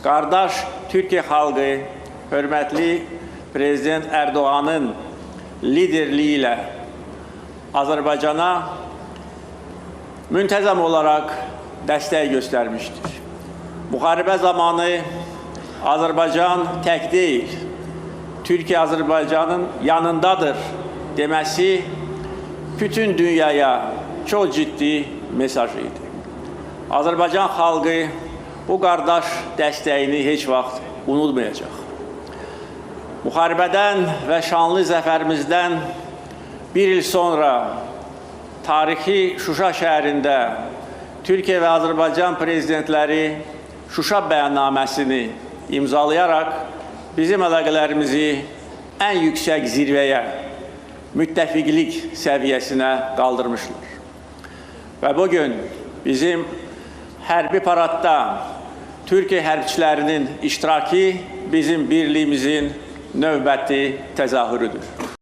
Qardaş Türkiyə xalqı hörmətli Prezident Erdoğan'ın liderliyi ilə Azərbaycana müntəzəm olaraq dəstək göstərmişdir. Müharibə zamanı Azərbaycan tək deyil, Türkiyə Azərbaycanın yanındadır deməsi bütün dünyaya çox ciddi mesaj idi. Azərbaycan xalqı bu qardaş dəstəyini heç vaxt unutmayacaq. Müharibədən və şanlı zəfərimizdən bir il sonra tarixi Şuşa şəhərində Türkiyə və Azərbaycan prezidentləri Şuşa bəyannaməsini imzalayaraq bizim əlaqələrimizi ən yüksək zirvəyə, müttəfiqlik səviyyəsinə qaldırmışlar. Və bugün bizim hərbi paradda Türkiyə hərbçilərinin iştirakı bizim birliyimizin növbəti təzahürüdür.